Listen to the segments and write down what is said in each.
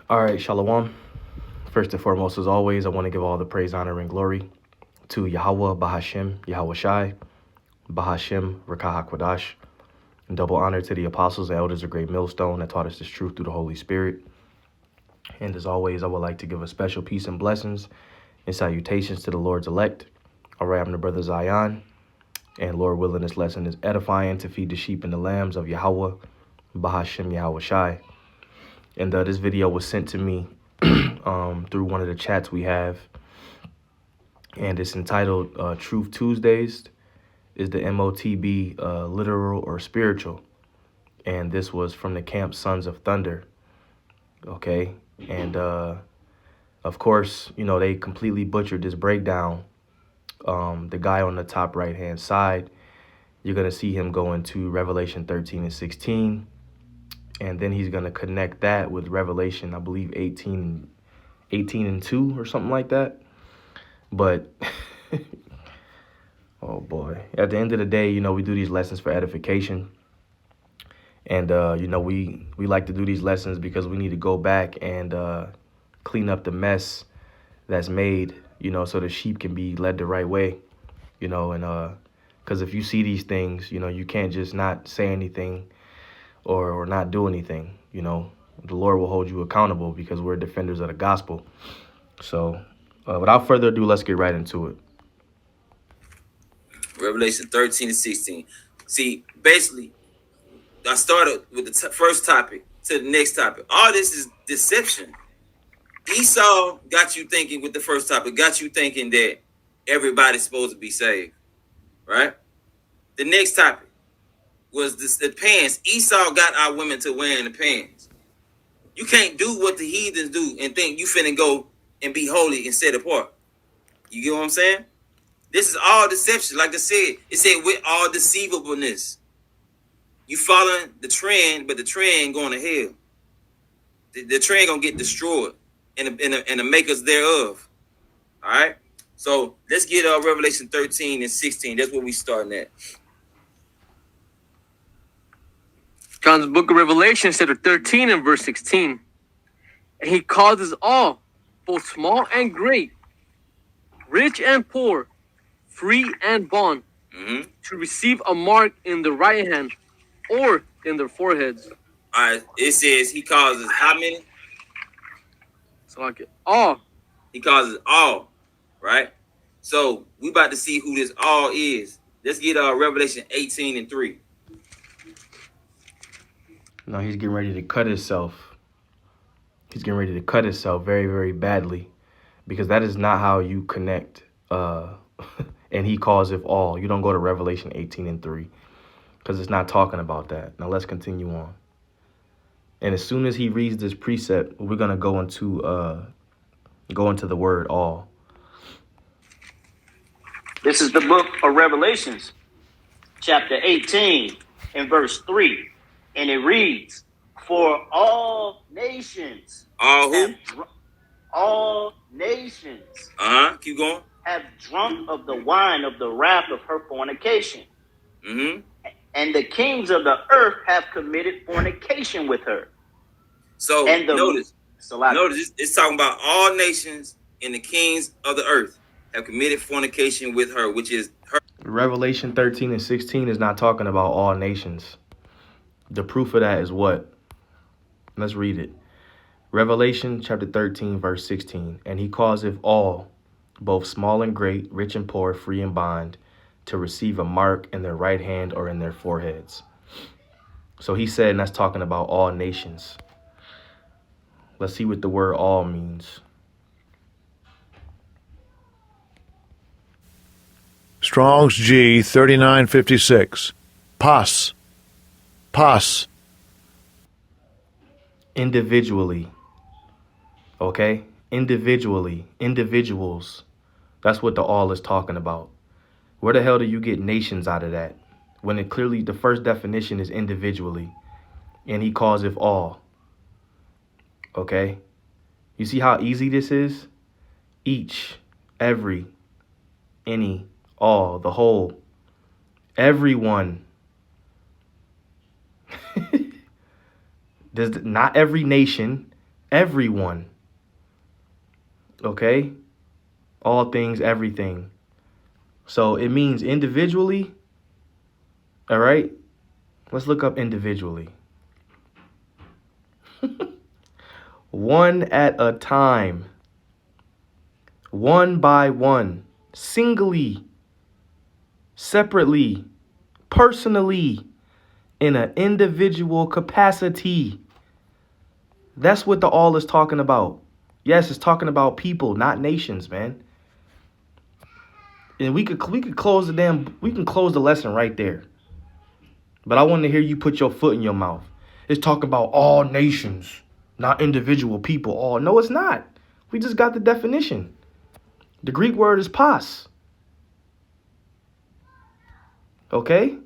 All right, Shalom. First and foremost, as always, I want to give all the praise, honor, and glory to Yahweh, Bahashem, Yahweh Shai, Bahashem, Rakah HaKodash, and double honor to the apostles and elders of Great Millstone that taught us this truth through the Holy Spirit. And as always, I would like to give a special peace and blessings and salutations to the Lord's elect. All right, I'm the brother Zion, and Lord willing, this lesson is edifying to feed the sheep and the lambs of Yahweh, Bahashem, Yahweh Shai. And this video was sent to me through one of the chats we have, and it's entitled Truth Tuesdays. Is the MOTB literal or spiritual? And this was from the camp Sons of Thunder. Okay, and of course, you know, they completely butchered this breakdown. The guy on the top right hand side, you're gonna see him go into Revelation 13 and 16, and then he's gonna connect that with Revelation, I believe 18 and 2 or something like that. But oh boy, at the end of the day, you know, we do these lessons for edification. And, you know, we like to do these lessons because we need to go back and clean up the mess that's made, you know, so the sheep can be led the right way, you know, and because if you see these things, you know, you can't just not say anything or not do anything, you know. The Lord will hold you accountable because we're defenders of the gospel. So without further ado, let's get right into it. Revelation 13 and 16. See, basically, I started with the first topic to the next topic. All this is deception. Esau got you thinking with the first topic, got you thinking that everybody's supposed to be saved, right? The next topic was the pants. Esau got our women to wearing the pants. You can't do what the heathens do and think you finna go and be holy and set apart. You get what I'm saying? This is all deception. Like I said, it said with all deceivableness. You following the trend, but the trend going to hell. The trend gonna get destroyed, and the makers thereof. All right. So let's get Revelation 13 and 16. That's where we starting at. John's book of Revelation, chapter 13 and verse 16. And he causes all, both small and great, rich and poor, free and bond, to receive a mark in the right hand or in their foreheads. All right. It says he causes how many? So like it all. He causes all, right? So we about to see who this all is. Let's get Revelation 18 and 3. No, he's getting ready to cut himself. He's getting ready to cut himself very, very badly, because that is not how you connect. And he calls it all. You don't go to Revelation 18 and 3 because it's not talking about that. Now let's continue on. And as soon as he reads this precept, we're gonna go into the word all. This is the book of Revelations, chapter 18 and verse 3. And it reads, for all nations. All who? All nations. Keep going. Have drunk of the wine of the wrath of her fornication. And the kings of the earth have committed fornication with her. So notice it's talking about all nations and the kings of the earth have committed fornication with her, which is her. Revelation 13 and 16 is not talking about all nations. The proof of that is what? Let's read it. Revelation chapter 13, verse 16. And he causeth all, both small and great, rich and poor, free and bond, to receive a mark in their right hand or in their foreheads. So he said, and that's talking about all nations. Let's see what the word all means. Strong's G 3956. Pas. Individually. Okay? Individuals. That's what the all is talking about. Where the hell do you get nations out of that? When it clearly, the first definition is individually. And he calls it all. Okay? You see how easy this is? Each, every, any, all, the whole, everyone. Not every nation, everyone. Okay? All things, everything. So it means individually. All right? Let's look up individually. One at a time. One by one. Singly. Separately. Personally. In an individual capacity. That's what the all is talking about. Yes, it's talking about people, not nations, man. And we can close the lesson right there. But I want to hear you put your foot in your mouth. It's talking about all nations, not individual people. Oh, no, it's not. We just got the definition. The Greek word is pas. Okay?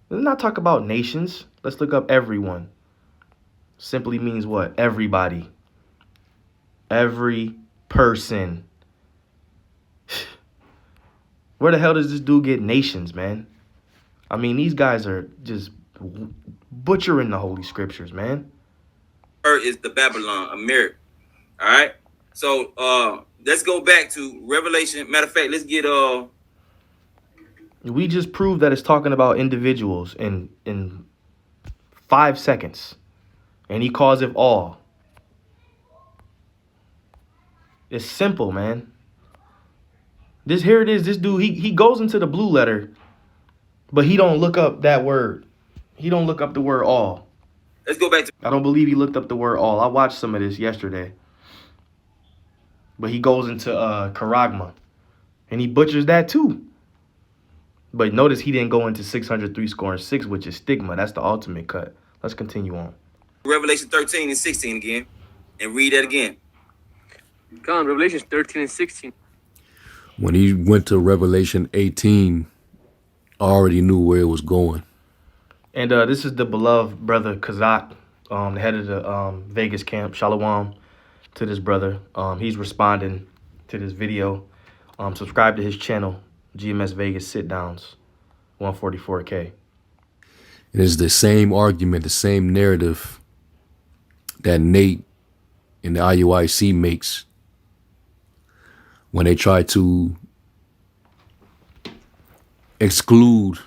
Let's not talk about nations. Let's look up everyone. Simply means what? Everybody. Every person. Where the hell does this dude get nations, man? I mean, these guys are just butchering the Holy Scriptures, man. Is the Babylon, America. All right. So let's go back to Revelation. Matter of fact, let's get We just proved that it's talking about individuals in 5 seconds. And he calls it all. It's simple, man. Here it is. This dude, he goes into the blue letter, but he don't look up that word. He don't look up the word all. let's go back to I don't believe he looked up the word all. I watched some of this yesterday. But he goes into charagma. And he butchers that too. But notice he didn't go into 603 scoring 6, which is stigma. That's the ultimate cut. Let's continue on. Revelation 13 and 16 again, and read that again. Come on, Revelation 13 and 16. When he went to Revelation 18, I already knew where it was going. And this is the beloved brother Kazak, the head of the Vegas camp. Shalom to this brother. He's responding to this video. Subscribe to his channel, GMS Vegas Sit Downs, 144K. It is the same argument, the same narrative that Nate and the IUIC makes when they try to exclude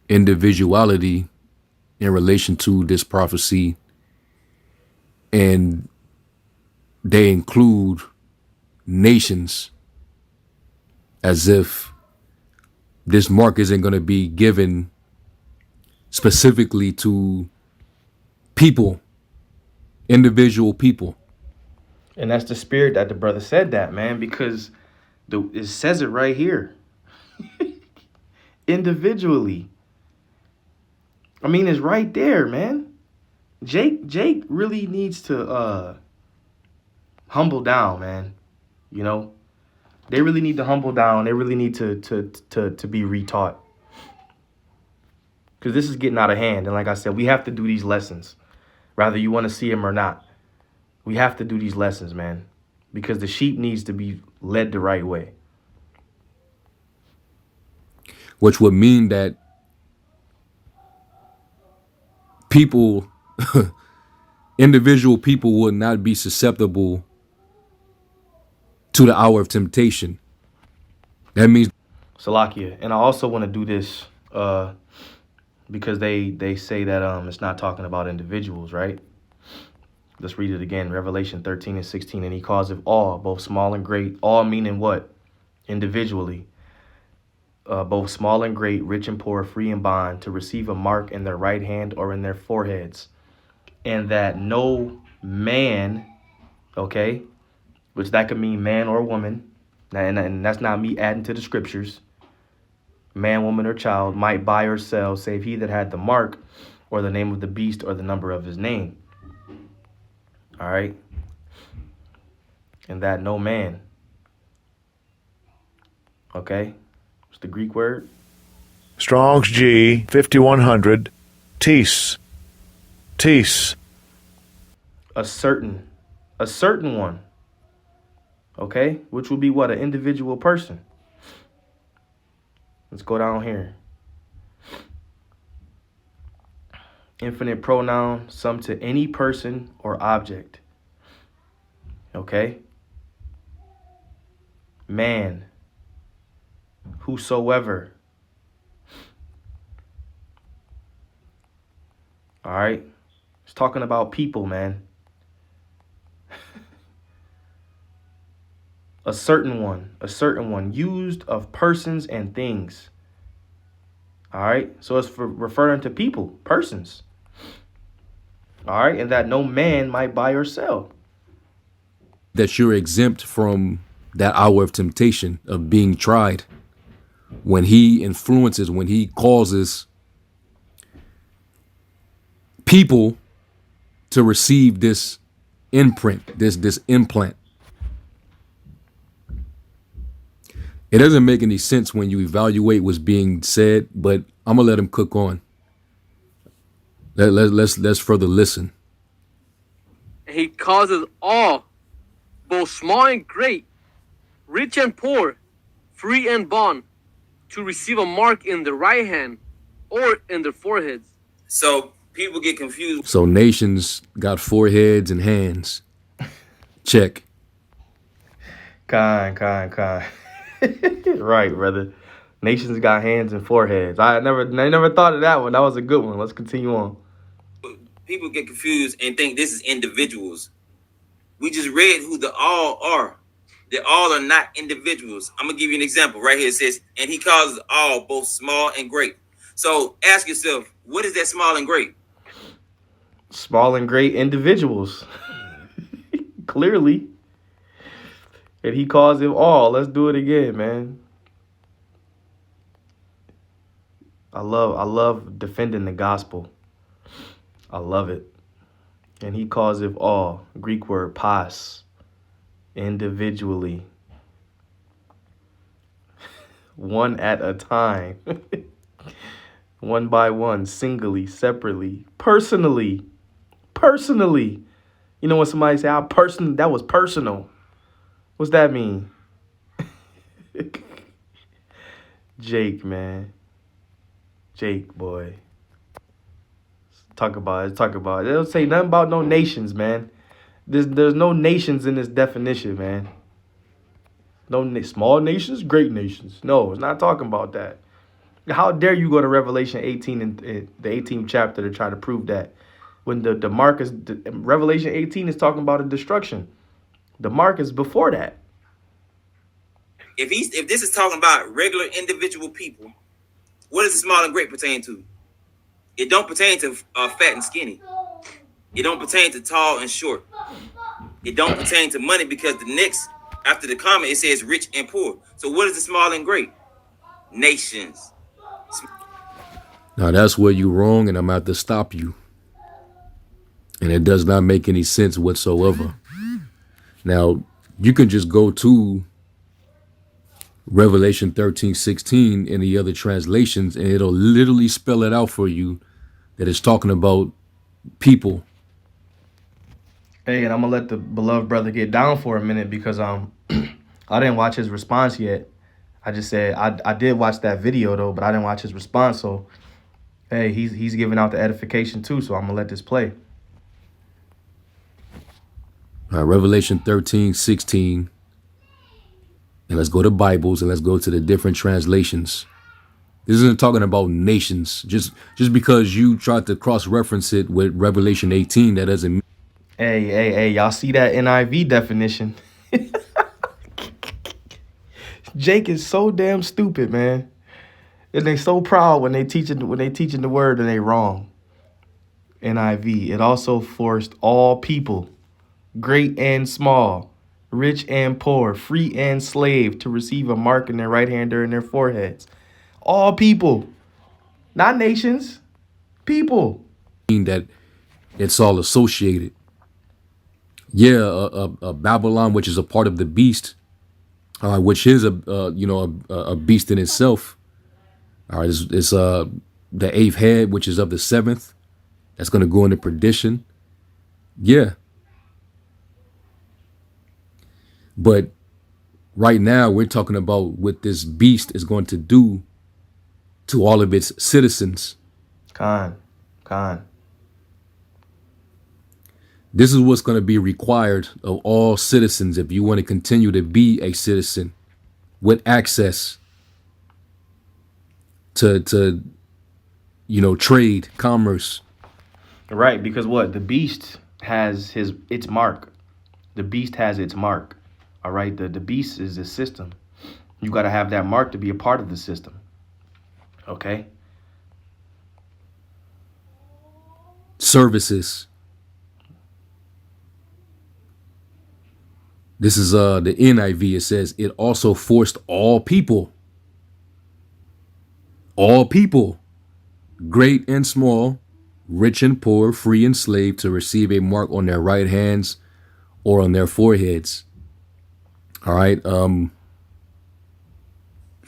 individuality in relation to this prophecy, and they include nations as if this mark isn't going to be given specifically to people, individual people. And that's the spirit that the brother said that, man, because it says it right here. Individually. I mean, it's right there, man. Jake really needs to humble down, man. You know? They really need to humble down. They really need to be retaught. Because this is getting out of hand. And like I said, we have to do these lessons. Whether you want to see them or not. We have to do these lessons, man. Because the sheep needs to be led the right way. Which would mean that people, individual people would not be susceptible to the hour of temptation. That means Salakia. And I also want to do this because they say that it's not talking about individuals, right? Let's read it again. Revelation 13 and 16. And he calls it all, both small and great. All meaning what? Individually. Both small and great, rich and poor, free and bond, to receive a mark in their right hand or in their foreheads. And that no man, okay, which that could mean man or woman, and that's not me adding to the scriptures, man, woman, or child, might buy or sell, save he that had the mark or the name of the beast or the number of his name. All right. And that no man. Okay. What's the Greek word? Strong's G, 5100, tis. Tis. A certain one. Okay. Which would be what? An individual person. Let's go down here. Infinite pronoun, some to any person or object. Okay? Man, whosoever. All right? It's talking about people, man. A certain one, used of persons and things. All right? So it's for referring to people, persons. All right? And that no man might buy or sell. That you're exempt from that hour of temptation of being tried. When he influences, when he causes people to receive this imprint, this implant. It doesn't make any sense when you evaluate what's being said, but I'm gonna let him cook on. Let's further listen. He causes all, both small and great, rich and poor, free and bond, to receive a mark in their right hand or in their foreheads. So people get confused. So nations got foreheads and hands. Check. Kind. Right, brother. Nations got hands and foreheads. I never thought of that one. That was a good one. Let's continue on. People get confused and think this is individuals. We just read who the all are. They all are not individuals. I'm gonna give you an example right here. It says, and he causes all, both small and great. So ask yourself, what is that small and great? Small and great individuals. Clearly. And he calls them all. Let's do it again, man. I love defending the gospel. I love it. And he calls it all. Greek word pas. Individually. One at a time. One by one. Singly. Separately. Personally. You know when somebody say, that was personal. What's that mean? Jake, man. Jake, boy. Talk about it. They don't say nothing about no nations, man. There's no nations in this definition, man. No small nations, great nations. No, it's not talking about that. How dare you go to Revelation 18 and the 18th chapter to try to prove that? When the mark is, Revelation 18 is talking about a destruction. The mark is before that. If this is talking about regular individual people, what does the small and great pertain to? It don't pertain to fat and skinny. It don't pertain to tall and short. It don't pertain to money, because the next, after the comment, it says rich and poor. So what is the small and great? Nations. Now that's where you're wrong, and I'm about to stop you. And it does not make any sense whatsoever. Now, you can just go to Revelation 13:16 in the other translations, and it'll literally spell it out for you that it's talking about people. Hey, and I'm gonna let the beloved brother get down for a minute because I didn't watch his response yet. I just said I did watch that video though, but I didn't watch his response. So hey, he's giving out the edification too. So I'm gonna let this play. Revelation 13:16. And let's go to Bibles and let's go to the different translations. This isn't talking about nations. Just because you tried to cross-reference it with Revelation 18, that doesn't mean. Hey, y'all see that NIV definition? Jake is so damn stupid, man. And they so proud when they teaching the word and they wrong. NIV. It also forced all people, great and small, rich and poor, free and slave, to receive a mark in their right hand or in their foreheads. All people, not nations, people. That it's all associated. Yeah, a Babylon, which is a part of the beast, which is a beast in itself. All right, it's the eighth head, which is of the seventh. That's going to go into perdition. Yeah. But right now we're talking about what this beast is going to do to all of its citizens. Khan. This is what's going to be required of all citizens if you want to continue to be a citizen with access to trade, commerce. Right, because what? The beast has its mark. The beast has its mark. All right, the beast is the system. You got to have that mark to be a part of the system. Okay? Services. This is the NIV. It says it also forced all people, great and small, rich and poor, free and slave, to receive a mark on their right hands or on their foreheads. All right. The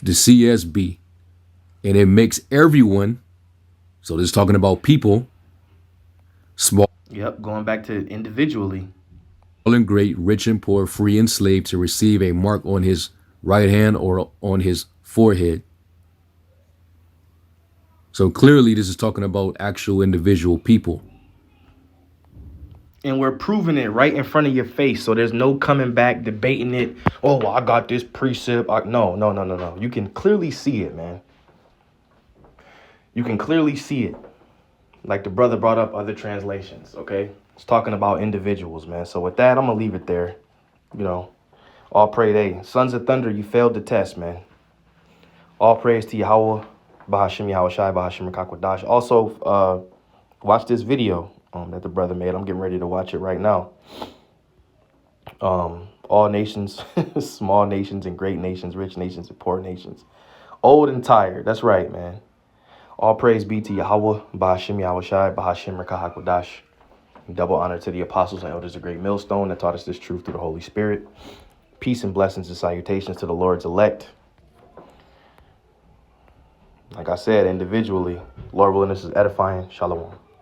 CSB. And it makes everyone, so this is talking about people, small Yep, going back to individually. and great, rich and poor, free and slave, to receive a mark on his right hand or on his forehead. So clearly this is talking about actual individual people. And we're proving it right in front of your face. So there's no coming back, debating it. Oh, well, I got this precept. No. You can clearly see it, man. You can clearly see it. Like the brother brought up other translations, okay? It's talking about individuals, man. So with that, I'm going to leave it there. All praise, hey, Sons of Thunder, you failed the test, man. All praise to Yahweh, Bahashim Yahweh Shai, Bahashim Rakakwadash. Also, watch this video that the brother made. I'm getting ready to watch it right now. All nations, small nations and great nations, rich nations and poor nations. Old and tired. That's right, man. All praise be to Yahweh, Bahashim Yahweh Shai, Bahashim Rakakwadash. Double honor to the apostles and elders of Great Millstone that taught us this truth through the Holy Spirit. Peace and blessings and salutations to the Lord's elect. Like I said, individually, Lord willing, this is edifying. Shalom.